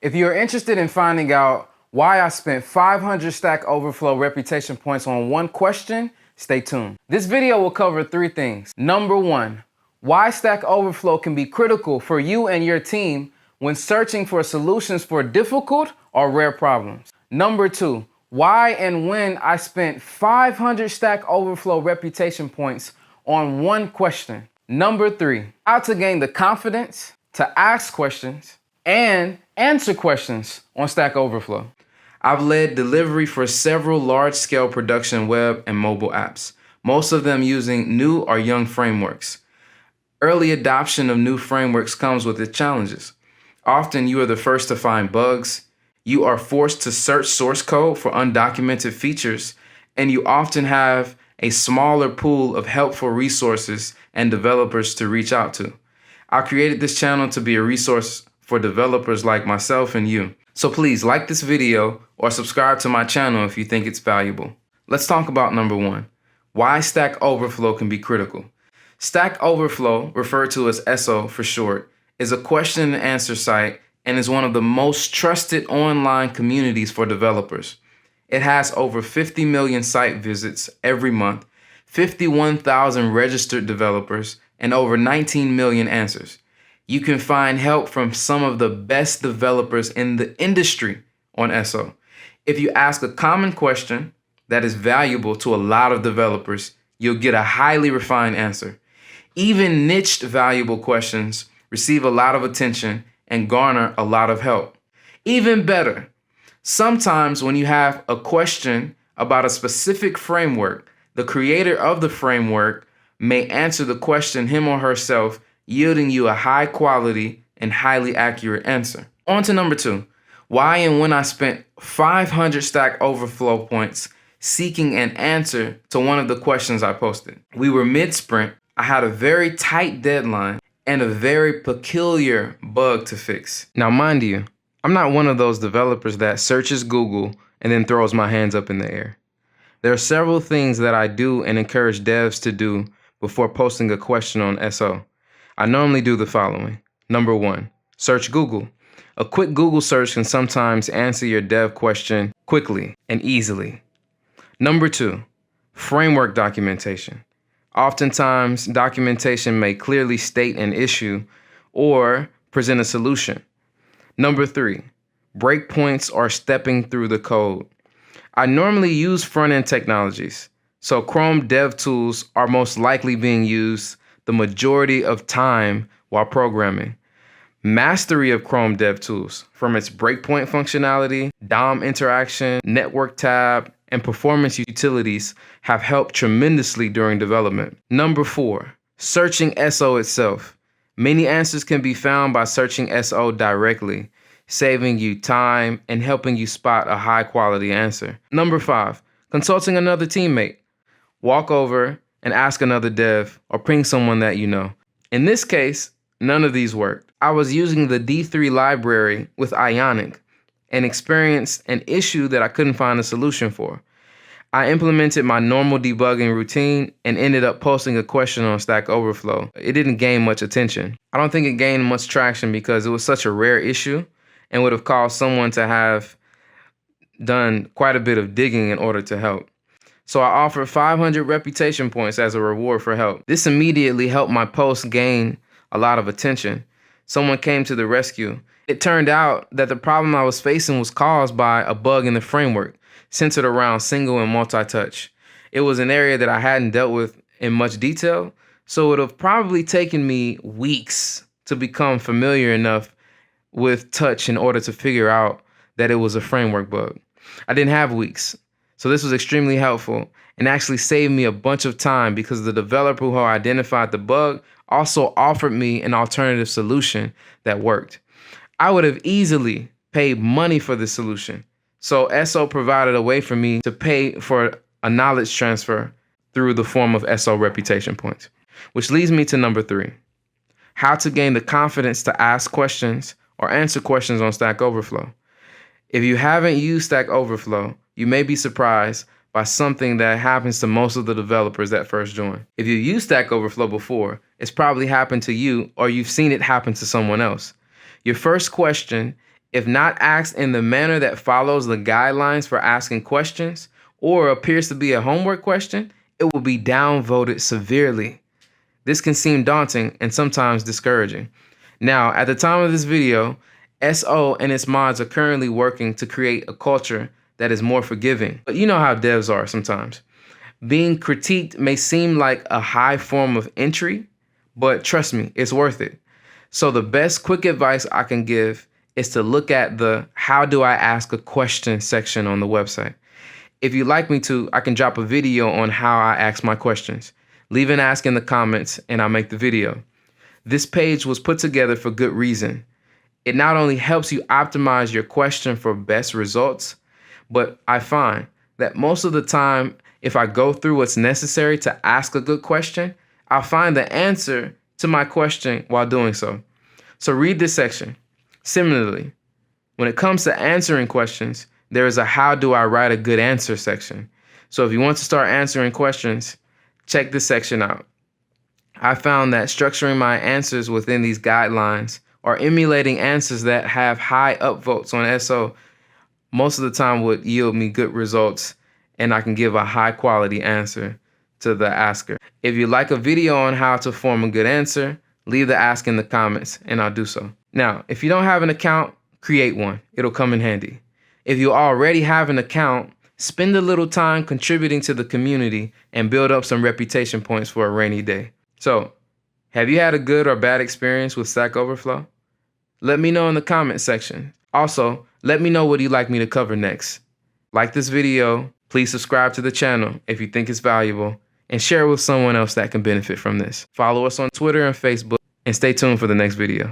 If you're interested in finding out why I spent 500 Stack Overflow reputation points on one question, stay tuned. This video will cover 3 things. Number 1, why Stack Overflow can be critical for you and your team when searching for solutions for difficult or rare problems. Number 2, why and when I spent 500 Stack Overflow reputation points on one question. Number 3, how to gain the confidence to ask questions and answer questions on Stack Overflow. I've led delivery for several large-scale production web and mobile apps, most of them using new or young frameworks. Early adoption of new frameworks comes with its challenges. Often you are the first to find bugs, you are forced to search source code for undocumented features, and you often have a smaller pool of helpful resources and developers to reach out to. I created this channel to be a resource for developers like myself and you. So please like this video or subscribe to my channel if you think it's valuable. Let's talk about number 1, why Stack Overflow can be critical. Stack Overflow, referred to as SO for short, is a question and answer site and is one of the most trusted online communities for developers. It has over 50 million site visits every month, 51,000 registered developers, and over 19 million answers. You can find help from some of the best developers in the industry on SO. If you ask a common question that is valuable to a lot of developers, you'll get a highly refined answer. Even niched valuable questions receive a lot of attention and garner a lot of help. Even better, sometimes when you have a question about a specific framework, the creator of the framework may answer the question him or herself, yielding you a high quality and highly accurate answer. On to number 2, why and when I spent 500 Stack Overflow points seeking an answer to one of the questions I posted. We were mid-sprint, I had a very tight deadline, and a very peculiar bug to fix. Now mind you, I'm not one of those developers that searches Google and then throws my hands up in the air. There are several things that I do and encourage devs to do before posting a question on SO. I normally do the following. Number 1, search Google. A quick Google search can sometimes answer your dev question quickly and easily. Number 2, framework documentation. Oftentimes, documentation may clearly state an issue or present a solution. Number 3, breakpoints or stepping through the code. I normally use front-end technologies, so Chrome DevTools are most likely being used the majority of time while programming. Mastery of Chrome DevTools, from its breakpoint functionality, DOM interaction, network tab, and performance utilities, have helped tremendously during development. Number 4, searching SO itself. Many answers can be found by searching SO directly, saving you time and helping you spot a high-quality answer. Number 5, consulting another teammate. Walk over and ask another dev or ping someone that you know. In this case, none of these worked. I was using the D3 library with Ionic and experienced an issue that I couldn't find a solution for. I implemented my normal debugging routine and ended up posting a question on Stack Overflow. It didn't gain much attention. I don't think it gained much traction because it was such a rare issue and would have caused someone to have done quite a bit of digging in order to help. So I offered 500 reputation points as a reward for help. This immediately helped my post gain a lot of attention. Someone came to the rescue. It turned out that the problem I was facing was caused by a bug in the framework, centered around single and multi-touch. It was an area that I hadn't dealt with in much detail, so it would have probably taken me weeks to become familiar enough with touch in order to figure out that it was a framework bug. I didn't have weeks, so this was extremely helpful and actually saved me a bunch of time because the developer who identified the bug also offered me an alternative solution that worked. I would have easily paid money for this solution. So SO provided a way for me to pay for a knowledge transfer through the form of SO reputation points. Which leads me to number 3, how to gain the confidence to ask questions or answer questions on Stack Overflow. If you haven't used Stack Overflow, you may be surprised by something that happens to most of the developers that first join. If you used Stack Overflow before, it's probably happened to you or you've seen it happen to someone else. Your first question If not asked in the manner that follows the guidelines for asking questions or appears to be a homework question, it will be downvoted severely. This can seem daunting and sometimes discouraging. Now, at the time of this video, SO and its mods are currently working to create a culture that is more forgiving. But you know how devs are sometimes. Being critiqued may seem like a high form of entry, but trust me, it's worth it. So the best quick advice I can give is to look at the how do I ask a question section on the website. If you'd like me to, I can drop a video on how I ask my questions. Leave an ask in the comments and I'll make the video. This page was put together for good reason. It not only helps you optimize your question for best results, but I find that most of the time, if I go through what's necessary to ask a good question, I'll find the answer to my question while doing so. So read this section. Similarly, when it comes to answering questions, there is a how do I write a good answer section. So if you want to start answering questions, check this section out. I found that structuring my answers within these guidelines or emulating answers that have high upvotes on SO most of the time would yield me good results, and I can give a high quality answer to the asker. If you'd like a video on how to form a good answer, leave the ask in the comments and I'll do so. Now, if you don't have an account, create one. It'll come in handy. If you already have an account, spend a little time contributing to the community and build up some reputation points for a rainy day. So, have you had a good or bad experience with Stack Overflow? Let me know in the comment section. Also, let me know what you'd like me to cover next. Like this video, please subscribe to the channel if you think it's valuable, and share it with someone else that can benefit from this. Follow us on Twitter and Facebook, and stay tuned for the next video.